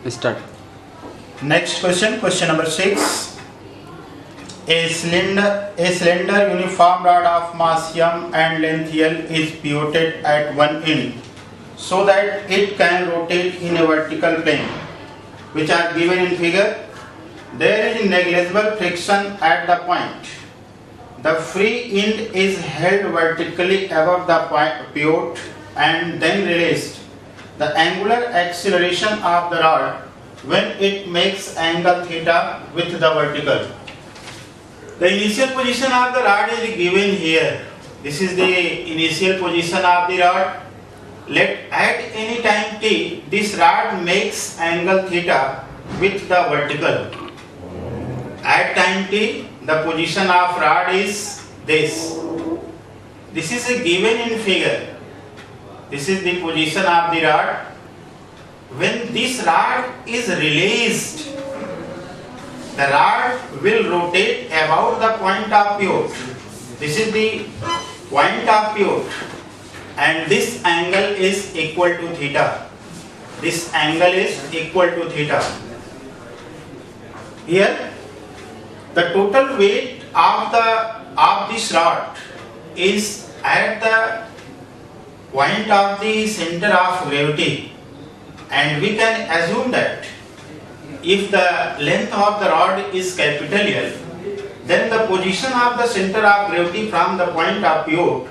Start. Next question, question number 6. A cylinder uniform rod of mass m and length L is pivoted at one end so that it can rotate in a vertical plane, which are given in figure. There is negligible friction at the point. The free end is held vertically above the pivot and then released. The angular acceleration of the rod when it makes angle theta with the vertical. The initial position of the rod is given here. This is the initial position of the rod. Let at any time t, this rod makes angle theta with the vertical. At time t, the position of rod is this. This is given in figure. This is the position of the rod. When this rod is released, the rod will rotate about the point of pivot. This is the point of pivot, and this angle is equal to theta. This angle is equal to theta. Here, the total weight of this rod is at the point of the center of gravity, and we can assume that if the length of the rod is capital L, then the position of the center of gravity from the point of pivot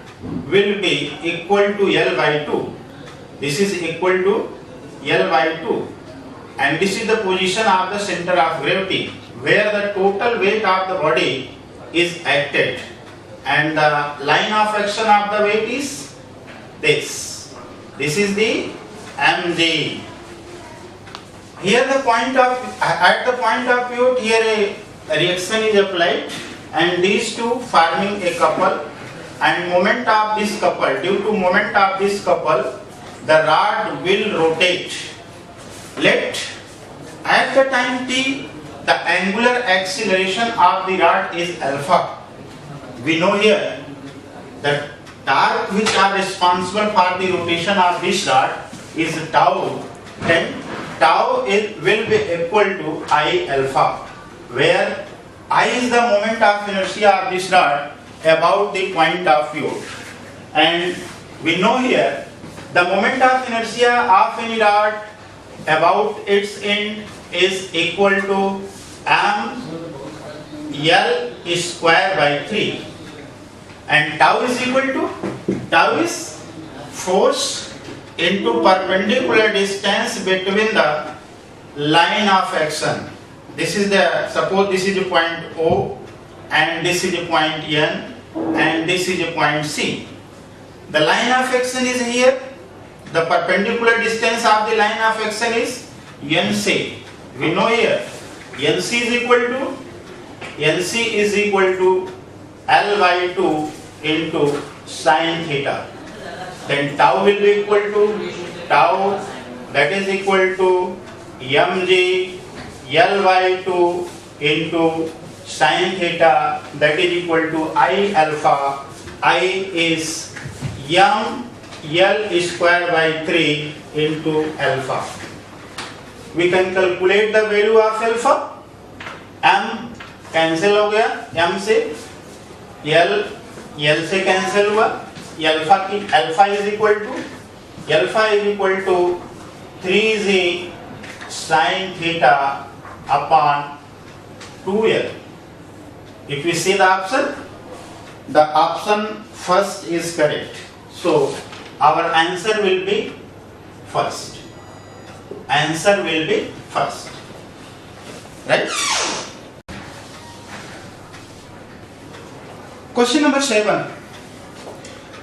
will be equal to L by 2. This is equal to L by 2, and this is the position of the center of gravity where the total weight of the body is acted, and the line of action of the weight is this. This is the mg. Here at the point of pivot, here a reaction is applied, and these two forming a couple, and moment of this couple, due to moment of this couple, the rod will rotate. Let at the time t, the angular acceleration of the rod is alpha. We know here that torque which are responsible for the rotation of this rod is tau, then tau will be equal to I alpha, where I is the moment of inertia of this rod about the point of pivot. And we know here the moment of inertia of any rod about its end is equal to m L square by 3, and tau is equal to, tau is force into perpendicular distance between the line of action. This is the, suppose this is the point O, and this is the point N, and this is the point C. The line of action is here. The perpendicular distance of the line of action is NC. We know here NC is equal to L by 2 into sin theta. Then tau will be equal to tau, that is equal to mg L by 2 into sin theta, that is equal to I alpha. I is m L square by 3 into alpha. We can calculate the value of alpha. M cancel हो गया, m से L से cancel हुआ, alpha is equal to 3g sin theta upon 2L. If we see the option first is correct. So our answer will be first. Answer will be first. Right? Question number 7.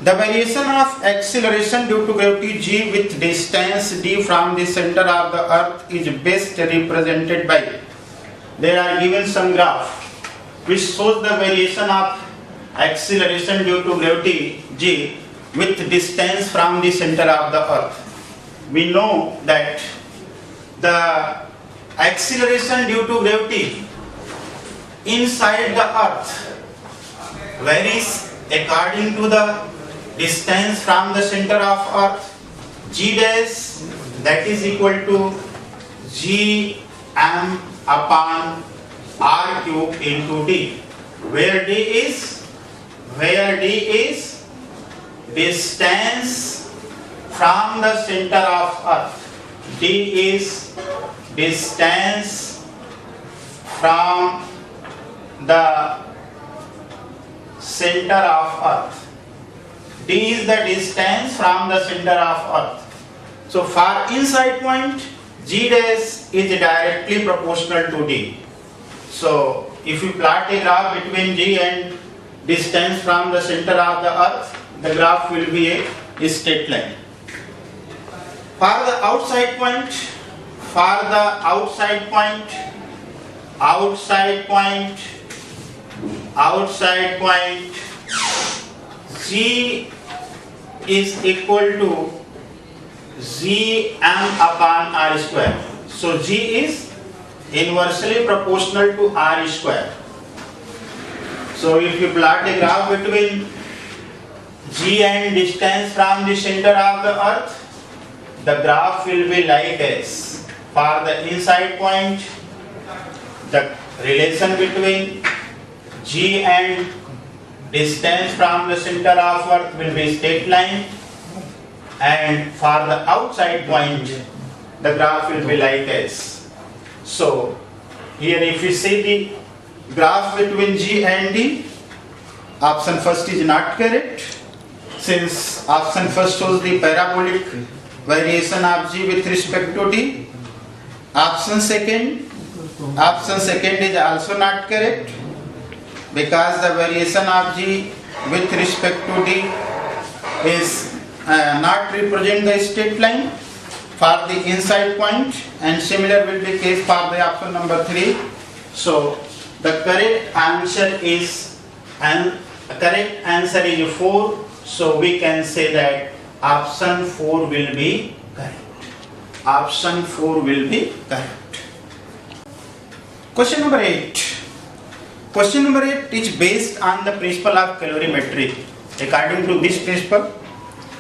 The variation of acceleration due to gravity g with distance d from the center of the earth is best represented by. There are given some graph which shows the variation of acceleration due to gravity g with distance from the center of the earth. We know that the acceleration due to gravity inside the earth varies according to the distance from the center of earth. G dash, that is equal to G m upon r cube into d, where d is distance from the center of earth. D is distance from the center of earth. D is the distance from the center of earth. So for inside point, G dash is directly proportional to D. So if you plot a graph between G and distance from the center of the earth, the graph will be a straight line. For the outside point, G is equal to G m upon r square. So G is inversely proportional to r square. So if you plot a graph between G and distance from the center of the earth, the graph will be like this. For the inside point, the relation between G and distance from the center of earth will be straight line, and for the outside point, the graph will be like this. So here if you see the graph between G and D, option first is not correct, since option first shows the parabolic variation of G with respect to D. Option second is also not correct, because the variation of G with respect to D is not represent the straight line for the inside point, and similar will be case for the option number 3. So the correct answer is 4. So we can say that option 4 will be correct. Option 4 will be correct. Question number 8. Question number 8 is based on the principle of calorimetry. According to this principle,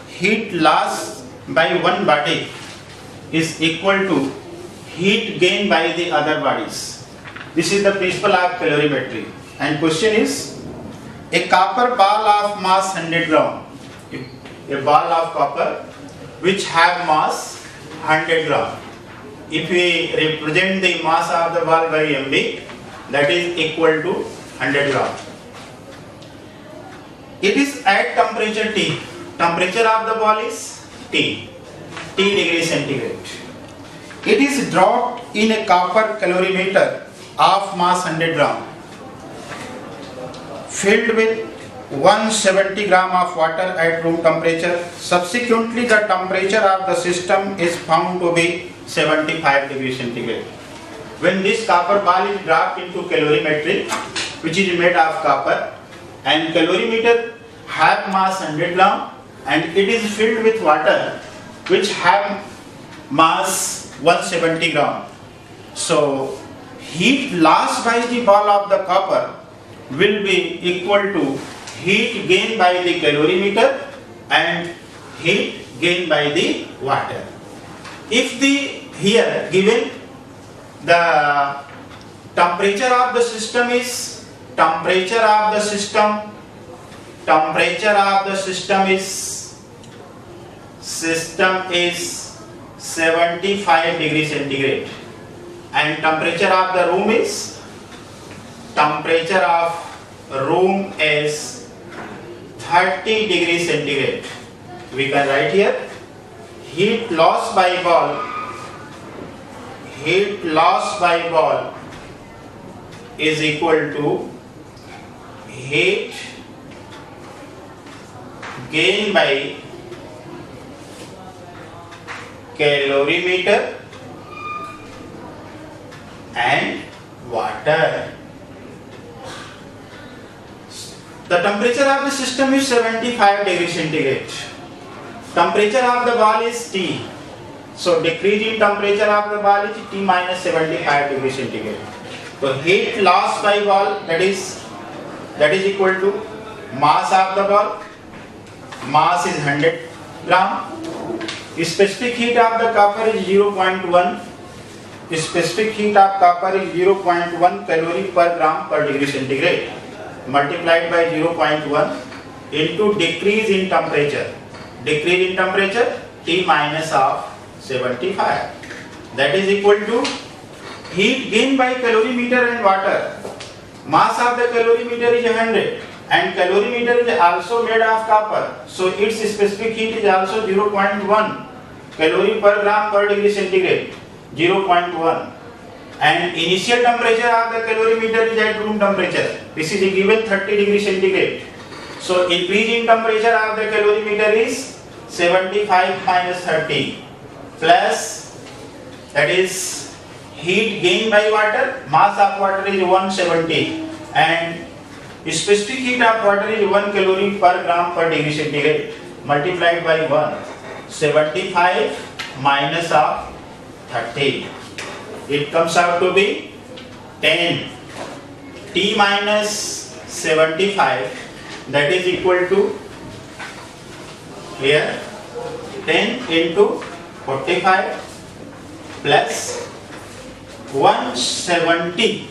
heat loss by one body is equal to heat gain by the other bodies. This is the principle of calorimetry. And question is, a copper ball of mass 100 gram, a ball of copper which have mass 100 gram. If we represent the mass of the ball by mb, that is equal to 100 gram. It is at temperature T. Temperature of the ball is T degree centigrade. It is dropped in a copper calorimeter of mass 100 gram, filled with 170 gram of water at room temperature. Subsequently, the temperature of the system is found to be 75 degrees centigrade. When this copper ball is dropped into calorimetry, which is made of copper, and calorimeter have mass 100 gram, and it is filled with water which have mass 170 gram. So heat loss by the ball of the copper will be equal to heat gain by the calorimeter and heat gain by the water. If the here given the temperature of the system is 75 degrees centigrade, and temperature of the room is 30 degrees centigrade. We can write here heat loss by ball is equal to heat gain by calorimeter and water. The temperature of the system is 75 degrees centigrade. Temperature of the ball is T. So decrease in temperature of the ball is T minus 75 degrees centigrade. So heat loss by ball, that is equal to mass of the ball. Mass is 100 gram. Specific heat of the copper is 0.1. specific heat of copper is 0.1 calorie per gram per degree centigrade multiplied by 0.1 into decrease in temperature. Decrease in temperature T minus of 75. That is equal to heat gained by calorimeter and water. Mass of the calorimeter is 100 and calorimeter is also made of copper. So its specific heat is also 0.1 calorie per gram per degree centigrade. 0.1, and initial temperature of the calorimeter is at room temperature. This is given 30 degree centigrade. So increase in temperature of the calorimeter is 75 minus 30 plus, that is heat gained by water. Mass of water is 170 and specific heat of water is 1 calorie per gram per degree centigrade multiplied by 175 minus of 30. It comes out to be 10. T minus 75, that is equal to here 10 into 45 plus 170.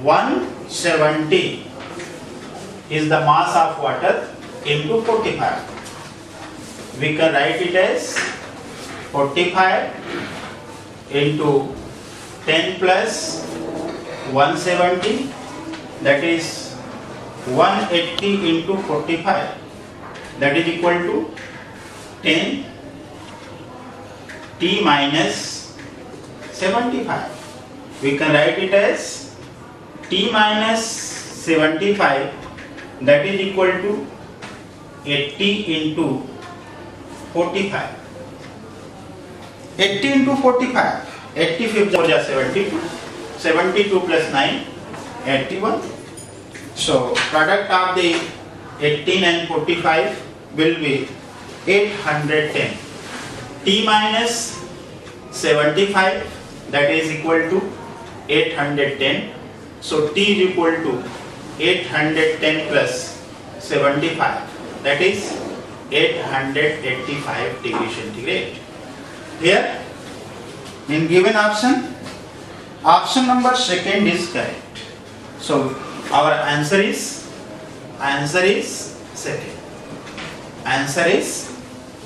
170 is the mass of water into 45. We can write it as 45 into 10 plus 170, that is 180 into 45, that is equal to 10 T minus 75. We can write it as T minus 75, that is equal to 80 into 45. 80 into 45, 85 हो जाए 72, 72 plus 9, 81. So product of the 18 and 45 will be 810. T minus 75, that is equal to 810. So T is equal to 810 plus 75, that is 885 degree centigrade. Here in given option, option number second is correct. So our answer is second. Answer is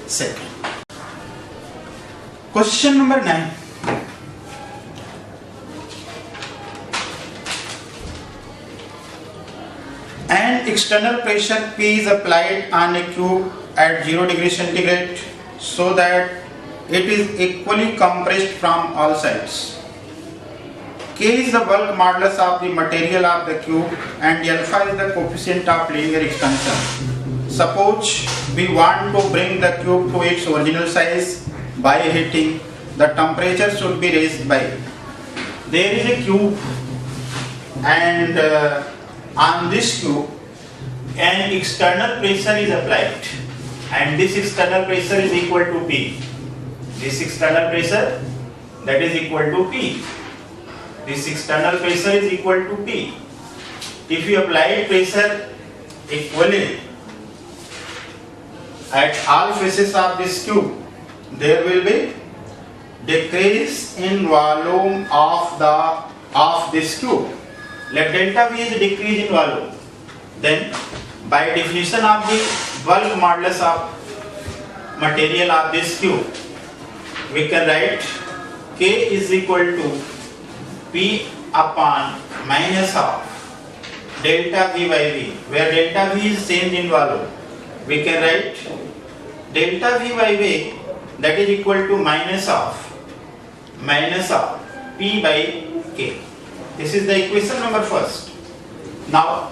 second. Question number 9. An external pressure P is applied on a cube at 0 degree centigrade so that it is equally compressed from all sides. K is the bulk modulus of the material of the cube and alpha is the coefficient of linear expansion. Suppose we want to bring the cube to its original size by heating. The temperature should be raised by. There is a cube and on this cube an external pressure is applied and this external pressure is equal to P. This external pressure, that is equal to P. This external pressure is equal to P. If you apply pressure equally at all faces of this cube, there will be decrease in volume of this cube. Let delta V is decrease in volume. Then by definition of the bulk modulus of material of this cube, we can write K is equal to P upon minus of delta V by V, where delta V is change in volume. We can write delta V by V, that is equal to minus of P by K. This is the equation number first. Now,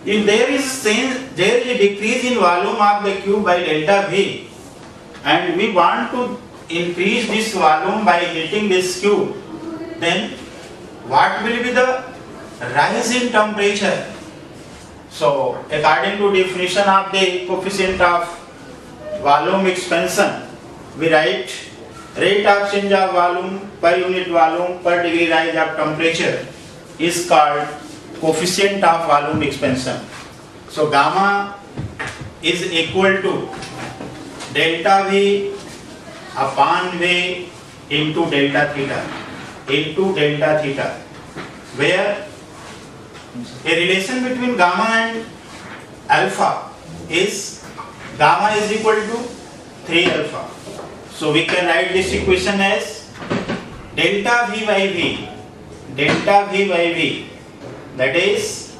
if there is a decrease in volume of the cube by delta V, and we want to increase this volume by heating this cube, then what will be the rise in temperature? So according to definition of the coefficient of volume expansion, we write rate of change of volume per unit volume per degree rise of temperature is called coefficient of volume expansion. So gamma is equal to delta V upon V into delta theta, where a relation between gamma and alpha is gamma is equal to 3 alpha. So we can write this equation as delta V by V, that is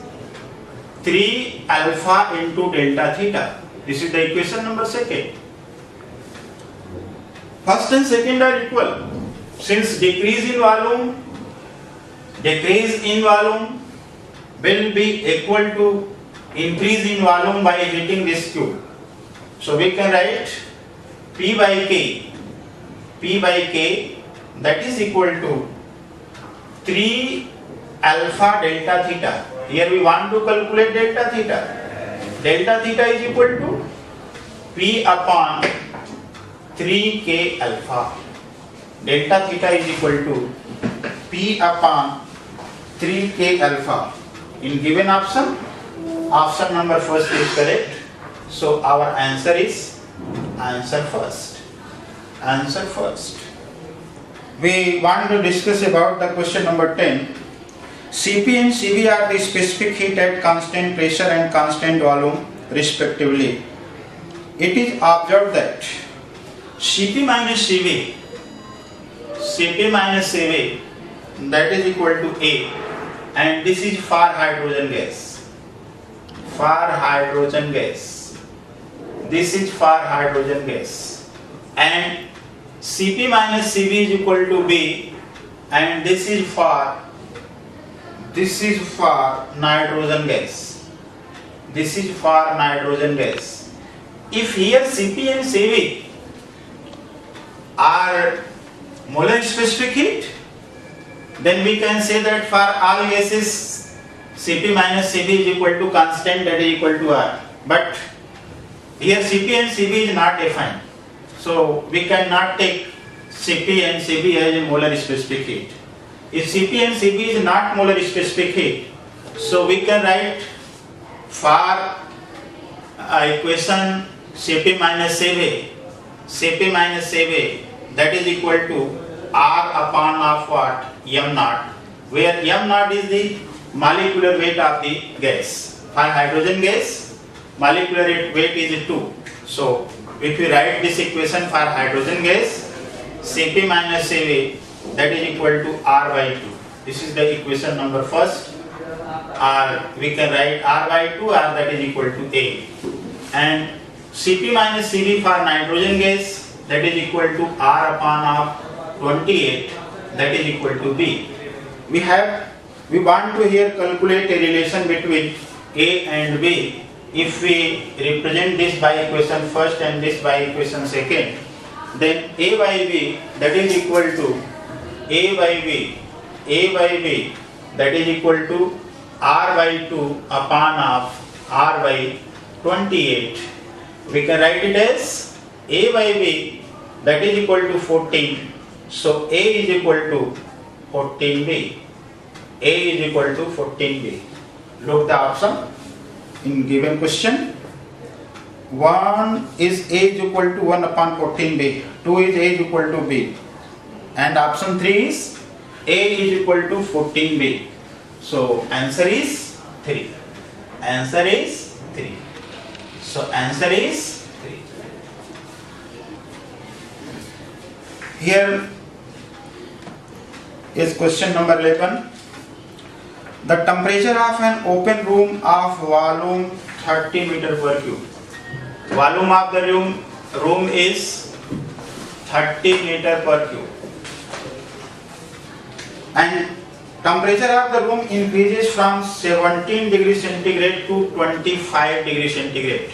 3 alpha into delta theta. This is the equation number second. First and second are equal. Since decrease in volume will be equal to increase in volume by heating this tube. So we can write P by K that is equal to 3 alpha delta theta. Here we want to calculate delta theta. Delta theta is equal to P upon 3K alpha. Delta theta is equal to P upon 3K alpha. In given option number first is correct. So our answer is answer first. We want to discuss about the question number 10. Cp and Cv are the specific heat at constant pressure and constant volume respectively. It is observed that Cp minus Cv that is equal to A, and this is for hydrogen gas. This is for hydrogen gas. And Cp minus Cv is equal to B, and this is for nitrogen gas. If here Cp and Cv are molar specific heat, then we can say that for all gases Cp minus Cv is equal to constant, that is equal to R. But here Cp and Cv is not defined, so we cannot take Cp and Cv as a molar specific heat. If Cp and Cv is not molar specific heat, so we can write for equation Cp minus Cv that is equal to R upon of what? M naught, where M naught is the molecular weight of the gas. For hydrogen gas, molecular weight is 2. So if we write this equation for hydrogen gas, Cp minus Cv that is equal to R by 2. This is the equation number first. Or we can write R by 2, or that is equal to A. And Cp minus Cv for nitrogen gas that is equal to R upon of 28, that is equal to B. We want to here calculate a relation between A and B. If we represent this by equation first and this by equation second, then A by B that is equal to A by B that is equal to R by 2 upon of R by 28. We can write it as A by B that is equal to 14. So A is equal to 14B. Look the option in given question. 1 is A is equal to 1 upon 14B. 2 is A is equal to B. And option 3 is A is equal to 14B. So answer is 3. So answer is 3. Here is question number 11. The temperature of an open room of volume 30 meter per cube. Volume of the room is 30 meter per cube. And temperature of the room increases from 17 degrees centigrade to 25 degrees centigrade.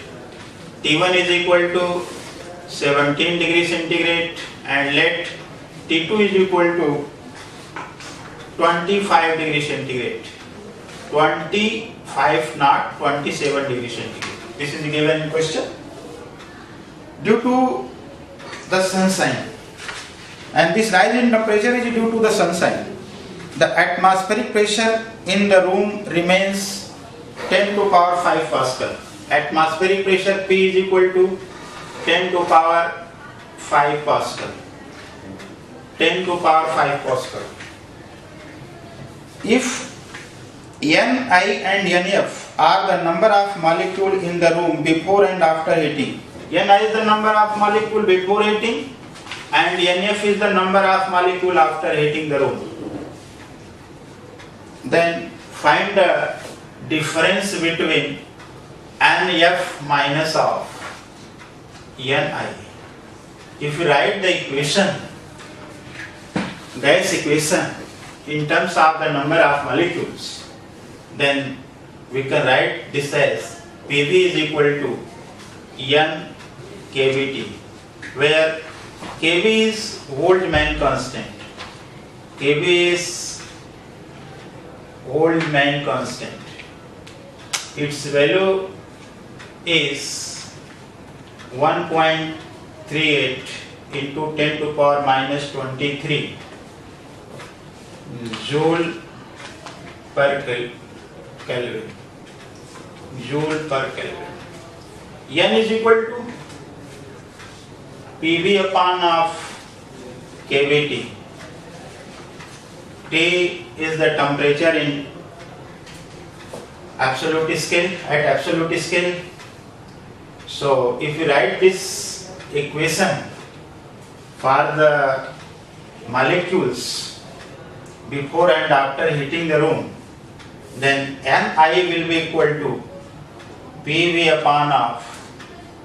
T1 is equal to 17 degrees centigrade, and let T2 is equal to 25 degrees centigrade. 25 not 27 degrees centigrade. This is given in question. Due to the sunshine, and this rise in temperature is due to the sunshine, the atmospheric pressure in the room remains 10 to power 5 Pascal. Atmospheric pressure P is equal to 10 to power 5 Pascal. 10 to power 5 Pascal. If Ni and Nf are the number of molecules in the room before and after heating, Ni is the number of molecules before heating and Nf is the number of molecules after heating the room, then find the difference between Nf minus of Ni. If you write the equation, gas equation in terms of the number of molecules, then we can write this as PV is equal to N kVt, where kV is Boltzmann constant. kV is Boltzmann constant. Its value is 1.38 into 10 to power minus 23 joule per Kelvin. Joule per Kelvin. N is equal to PV upon of kVt. T is the temperature in absolute scale, at absolute scale. So if you write this equation for the molecules before and after heating the room, then Ni will be equal to PV upon of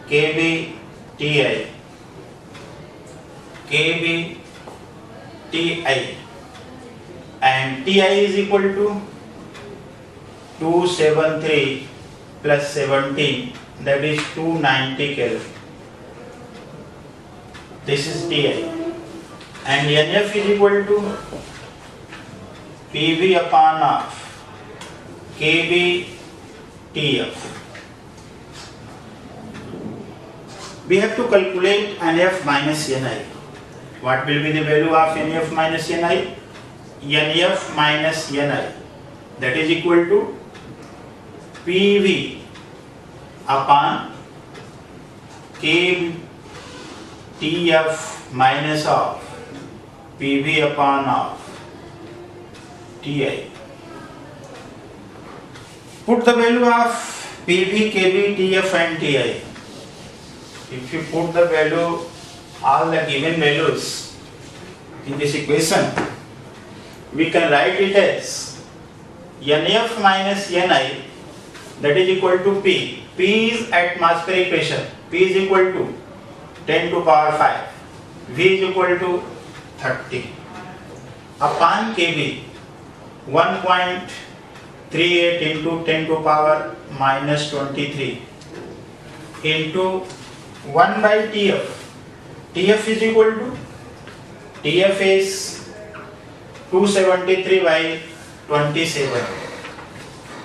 kV Ti. kV Ti, and Ti is equal to 273 plus 17, that is 290 Kelvin. This is Ti, and Nf is equal to PV upon of kV Tf. We have to calculate Nf minus Ni. What will be the value of Nf minus Ni? Nf minus Ni, that is equal to PV upon kV Tf minus of PV upon of Ti. Put the value of PV, kV, Tf and Ti. If you put the value, all the given values in this equation, we can write it as Nf minus Ni, that is equal to P. P is atmospheric pressure. P is equal to 10 to power 5. V is equal to 30 upon kV, 1.38 into 10 to power minus 23 into 1 by Tf. Tf is equal to, Tf is 273 by 27.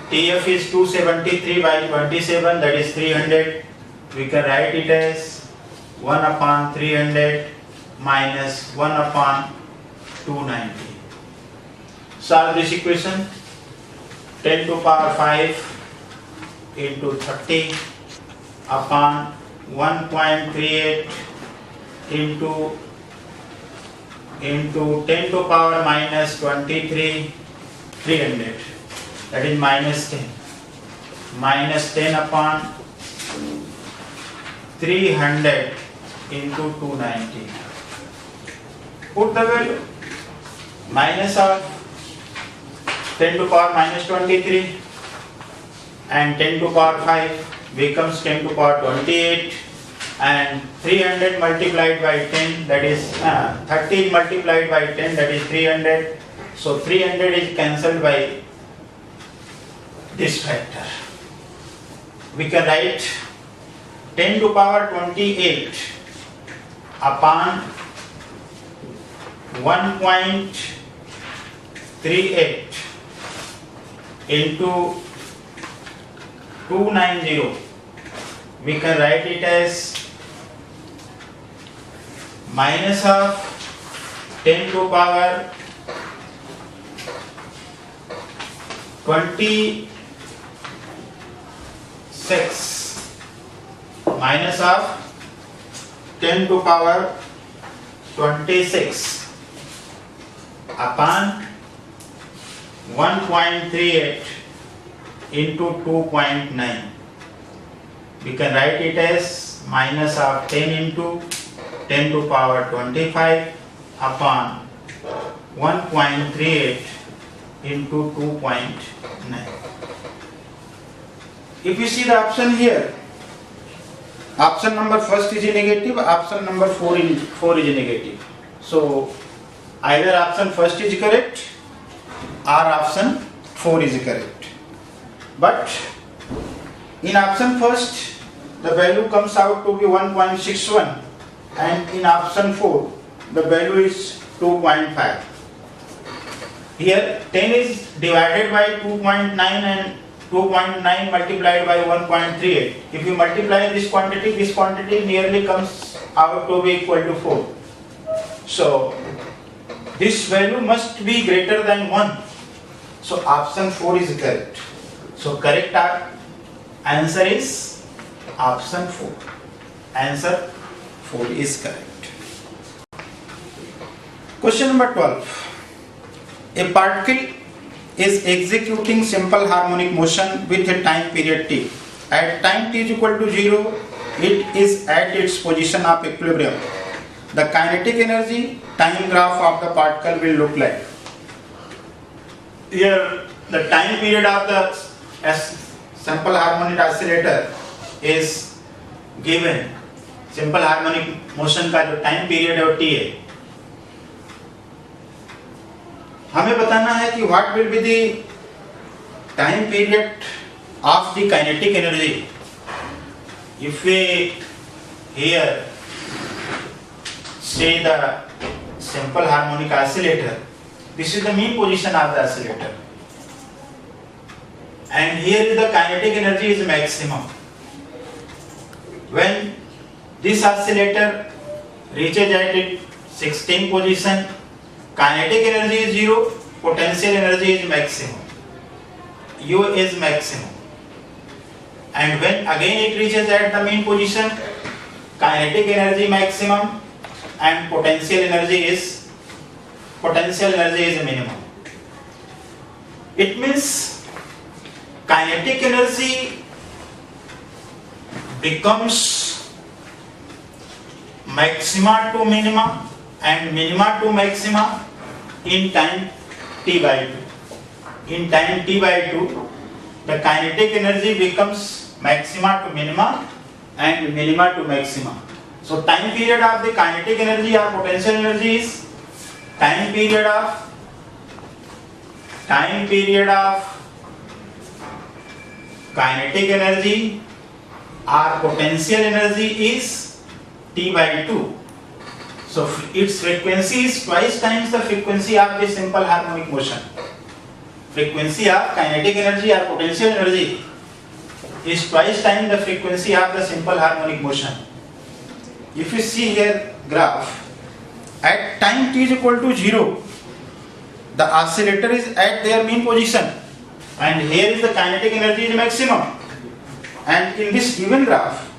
Tf is 273 by 27, that is 300. We can write it as 1 upon 300 minus 1 upon 290. Solve this equation. 10 to power 5 into 30 upon 1.38 into 10 to power minus 23, 300, that is minus 10. Minus 10 upon 300 into 290. Put the value. Minus of 10 to power minus 23 and 10 to power 5 becomes 10 to power 28, and 300 multiplied by 10, that is 13 multiplied by 10, that is 300. So 300 is cancelled by this factor. We can write 10 to power 28 upon 1.38 into 290. We can write it as minus of 10 to power 26 minus of 10 to power 26 upon 1.38 into 2.9. We can write it as minus of 10 into 10 to power 25 upon 1.38 into 2.9. If you see the option here, option number first is negative, option number 4 is negative. So either option first is correct or option 4 is correct. But in option first, the value comes out to be 1.61, and in option 4, the value is 2.5. Here 10 is divided by 2.9 and 2.9 multiplied by 1.38. If you multiply this quantity nearly comes out to be equal to 4. So this value must be greater than 1. So option 4 is correct. So correct answer is option 4. Answer 4 is correct. Question number 12. A particle is executing simple harmonic motion with a time period t. At time t is equal to 0, it is at its position of equilibrium. The kinetic energy time graph of the particle will look like. Here the time period of the simple harmonic oscillator is given. Simple harmonic motion का जो time period है t है. हमें बताना है कि what will be the time period of the kinetic energy. If we here say the simple harmonic oscillator, this is the mean position of the oscillator, and here is the kinetic energy is maximum. When this oscillator reaches at its 16th position, kinetic energy is 0, potential energy is maximum. U is maximum. And when again it reaches at the mean position, kinetic energy maximum and potential energy is minimum. It means kinetic energy becomes maxima to minima and minima to maxima in time t by 2. In time t by 2, the kinetic energy becomes maxima to minima and minima to maxima. So time period of the kinetic energy or potential energy is time period of kinetic energy or potential energy is t by 2. So its frequency is twice times the frequency of the simple harmonic motion. Frequency of kinetic energy or potential energy is twice times the frequency of the simple harmonic motion. If you see here graph, at time t is equal to 0, the oscillator is at their mean position, and here is the kinetic energy is maximum. And in this given graph,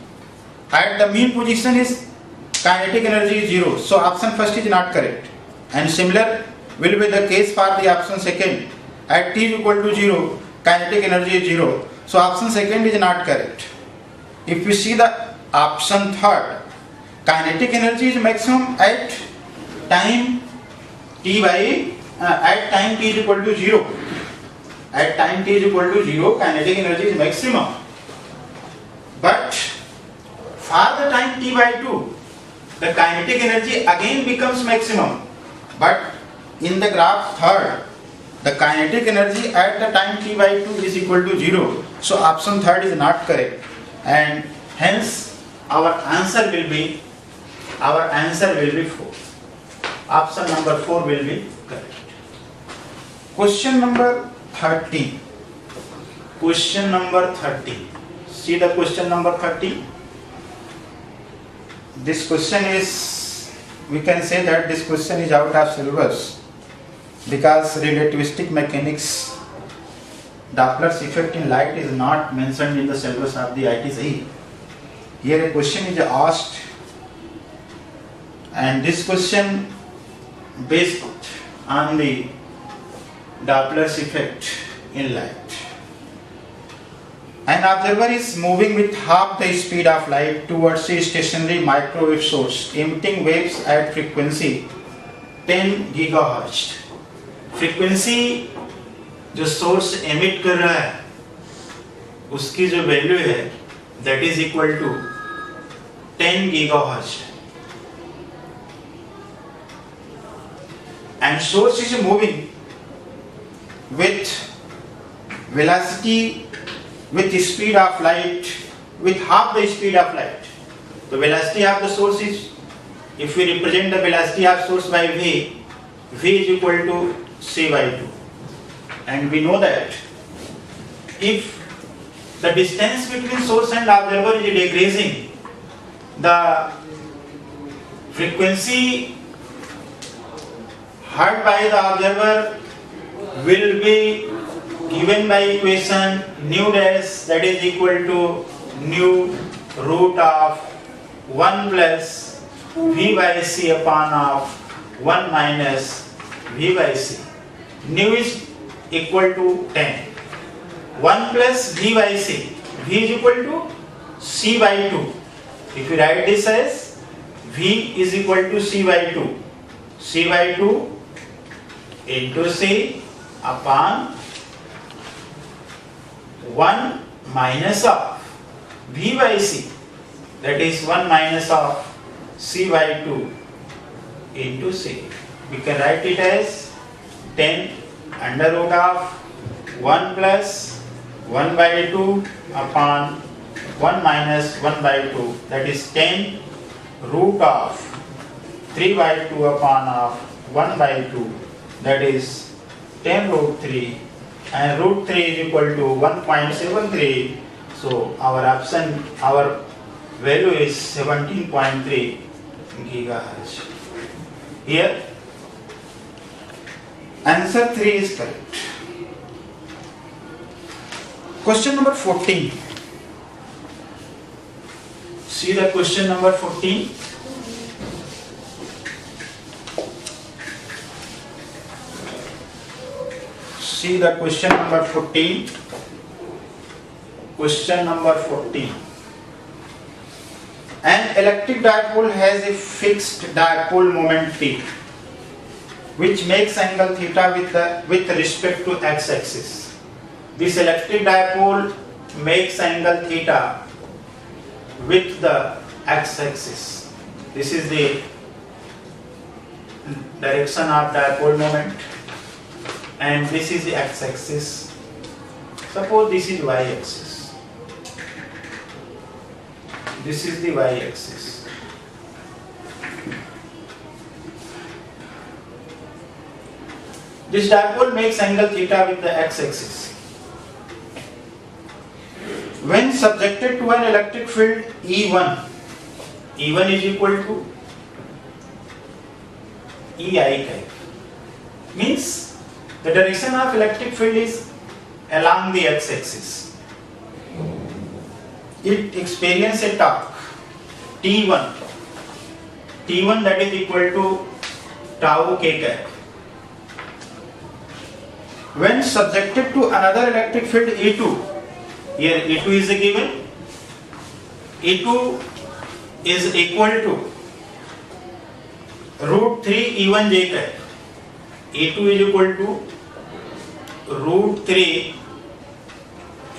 at the mean position is kinetic energy is 0. So option first is not correct. And similar will be the case for the option second. At t is equal to 0, kinetic energy is 0. So option second is not correct. If we see the option third, kinetic energy is maximum at time t is equal to 0. At time t is equal to 0, kinetic energy is maximum. But for the time t by 2, the kinetic energy again becomes maximum. But in the graph third, the kinetic energy at the time t by 2 is equal to 0. So option third is not correct, and hence our answer will be 4. Option number 4 will be correct. Question number 13. See the question number 13. This question is, we can say that this question is out of syllabus because relativistic mechanics, Doppler's effect in light is not mentioned in the syllabus of the JEE. Here a question is asked, and this question based on the Doppler's effect in light. An observer is moving with half the speed of light towards a stationary microwave source emitting waves at frequency 10 GHz. Frequency जो source emit कर रहा है उसकी जो value है that is equal to 10 GHz. And source is moving with velocity, with the speed of light, with half the speed of light. The velocity of the source is, if we represent the velocity of source by v, v is equal to c by 2. And we know that if the distance between source and observer is decreasing, the frequency heard by the observer will be given by equation nu dash, that is equal to nu root of 1 plus v by c upon of 1 minus v by c. Nu is equal to 10. 1 plus v by c. V is equal to c by 2. If you write this as v is equal to c by 2. C by 2 into c upon 1 minus of v by c, that is 1 minus of c by 2 into c. We can write it as 10 under root of 1 plus 1 by 2 upon 1 minus 1 by 2, that is 10 root of 3 by 2 upon of 1 by 2, that is 10 root 3, and root 3 is equal to 1.73. So our option, our value is 17.3 gigahertz. Here answer 3 is correct. Question number 14. See the question number 14. See the question number 14. Question number 14. An electric dipole has a fixed dipole moment P, which makes angle theta with respect to x-axis. This electric dipole makes angle theta with the x-axis. This is the direction of dipole moment, and this is the x-axis. Suppose this is y-axis. This is the y-axis. This dipole makes angle theta with the x-axis. When subjected to an electric field E1, E1 is equal to EI type. Means the direction of electric field is along the x-axis. It experiences a torque T1. T1 that is equal to tau k cap. When subjected to another electric field E2, here E2 is a given. E2 is equal to root 3 E1 j cap. E2 is equal to root 3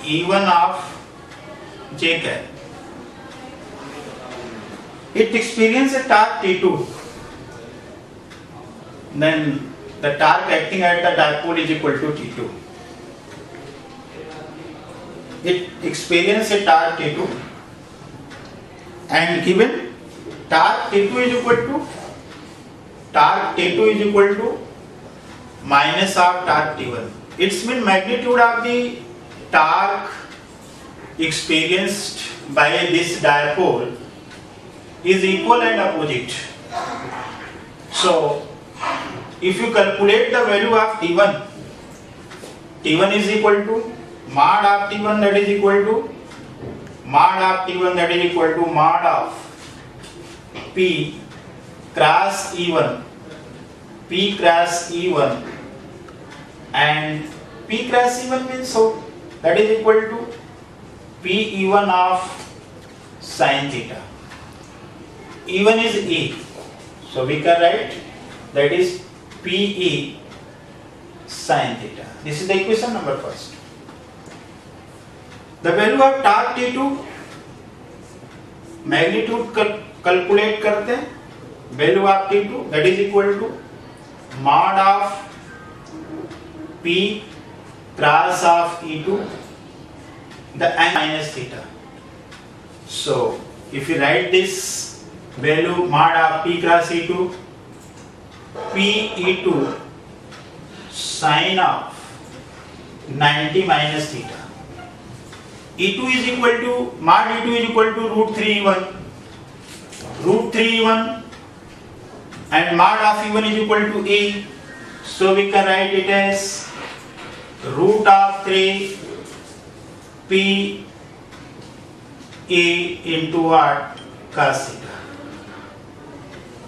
E1 of j cap. It experiences a torque T2. Then the torque acting at the dipole is equal to T2. It experiences a torque T2, and given torque T2 is equal to minus of torque T1. Its mean magnitude of the torque experienced by this dipole is equal and opposite. So if you calculate the value of T1, T1 is equal to mod of T1, that is equal to mod of T1, that is equal to mod of P cross E1. P P cross E1, and P cross E1 means so that is equal to P E1 of sin theta. E1 is E, so we can write that is PE sin theta. This is the equation number first. The value of torque T2 magnitude calculate करते हैं. Value of T2 that is equal to mod of P cross of E2 the angle minus theta. So if you write this value mod of P cross E2, P E2 sin of 90 minus theta. E2 is equal to mod E2 is equal to root 3 E1. Root 3 E1 and mod of E1 is equal to E. So we can write it as root of 3 P E into what? Cos theta.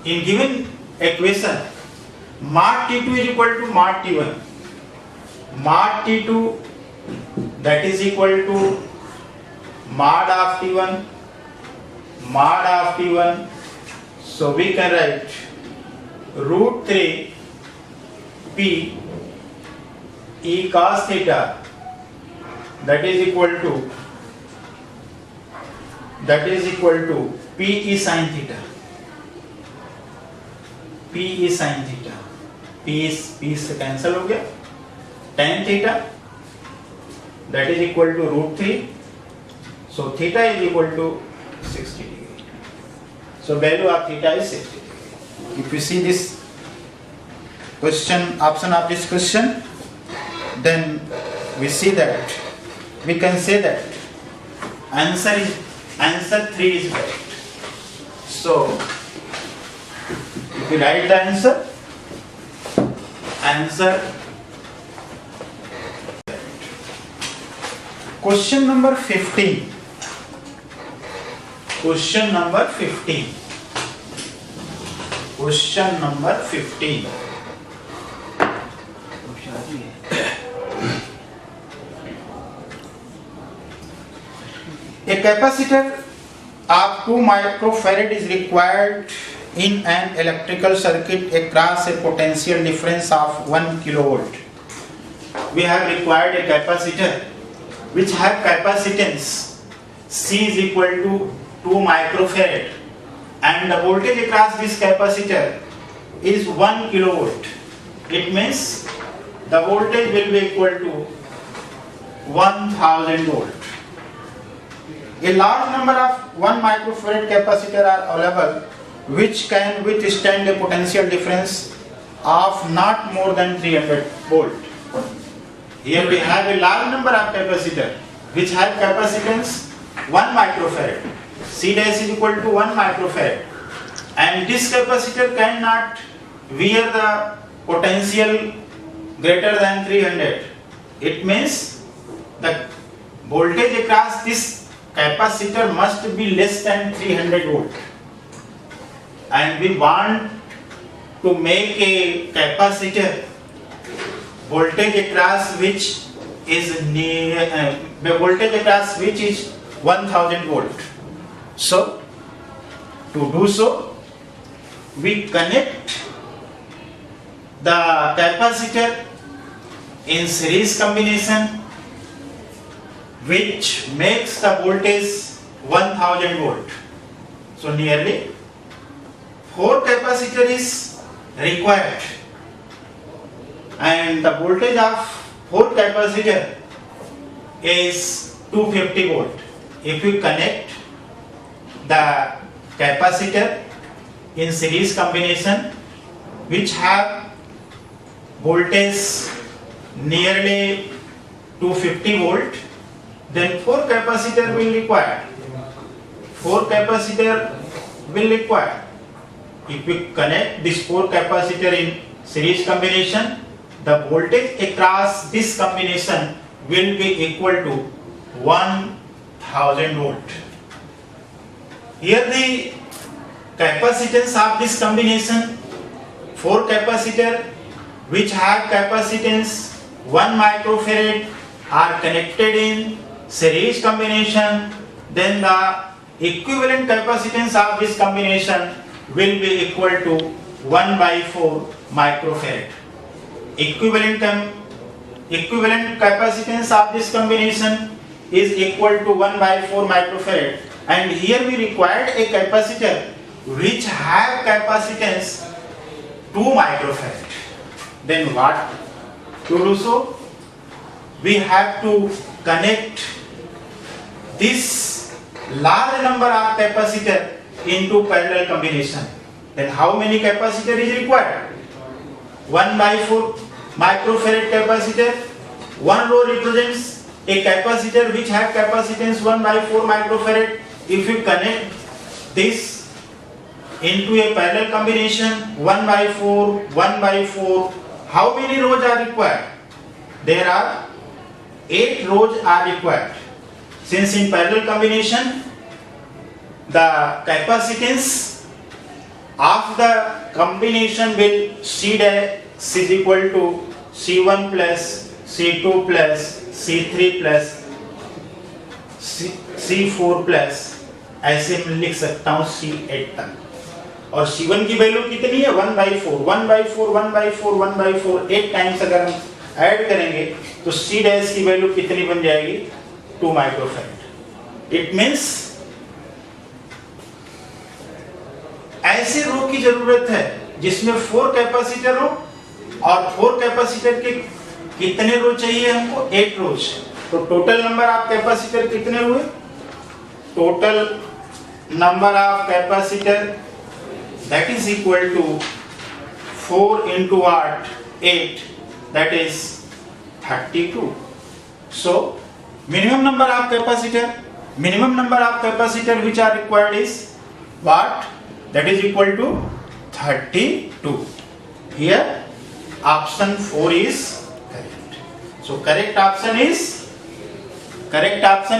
In given equation, mod T2 is equal to mod T1. Mod T2 that is equal to mod of T1. Mod of T1. So we can write root 3 P E cos theta that is equal to P E sin theta. P E sin theta. P से cancel हो गया. Tan theta that is equal to root 3. So theta is equal to 60 degree. So value of theta is 60 degree. If you see this question, option of this question, then we see that we can say that answer 3 is correct. So if we write the answer question number 15. Question number 15. Question number 15. A capacitor of 2 microfarad is required in an electrical circuit across a potential difference of 1 kilovolt. We have required a capacitor which have capacitance C is equal to 2 microfarad and the voltage across this capacitor is 1 kilovolt. It means the voltage will be equal to 1000 volt. A large number of 1 microfarad capacitor are available which can withstand a potential difference of not more than 300 volt. Here we have a large number of capacitor which have capacitance 1 microfarad. C dash is equal to 1 microfarad, and this capacitor cannot bear the potential greater than 300. It means the voltage across this capacitor must be less than 300 volt, and we want to make a capacitor voltage across which is voltage across which is 1000 volt. So to do so, we connect the capacitor in series combination which makes the voltage 1000 volt. So nearly 4 capacitor is required, and the voltage of 4 capacitor is 250 volt. If we connect the capacitor in series combination which have voltage nearly 250 volt, then 4 capacitor will require. 4 capacitor will require. If we connect this 4 capacitor in series combination, the voltage across this combination will be equal to 1000 volt. Here the capacitance of this combination 4 capacitor which have capacitance 1 microfarad are connected in series combination, then the equivalent capacitance of this combination will be equal to 1 by 4 microfarad. Equivalent capacitance of this combination is equal to 1 by 4 microfarad, and here we required a capacitor which have capacitance 2 microfarad. Then what to do so? We have to connect this large number of capacitor into parallel combination. Then how many capacitor is required? 1 by 4 microfarad capacitor. One row represents a capacitor which have capacitance 1 by 4 microfarad. If you connect this into a parallel combination, 1 by 4, 1 by 4, how many rows are required? There are 8 rows are required. Since in parallel combination, the capacitance of the combination will C dash is equal to C1 plus C2 plus C3 plus C4 plus ऐसे मैं लिख सकता हूँ C8 तक, और C1 की value कितनी है 1 by 4, 1 by 4, 1 by 4, 1 by 4, 8 times अगर हम ऐड करेंगे तो C डैश की वैल्यू कितनी बन जाएगी 2 माइक्रोफैराड. इट मीन्स ऐसे रो की जरूरत है जिसमें 4 कैपेसिटर हो, और 4 कैपेसिटर के कितने रो चाहिए हमको 8 रोज. तो टोटल नंबर ऑफ कैपेसिटर कितने हुए? Total number of capacitor that is equal to 4 into 8, that is 32. So minimum number of capacitor which are required is what? That is equal to 32. Here option 4 is correct. So correct option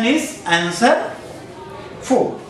is answer 4.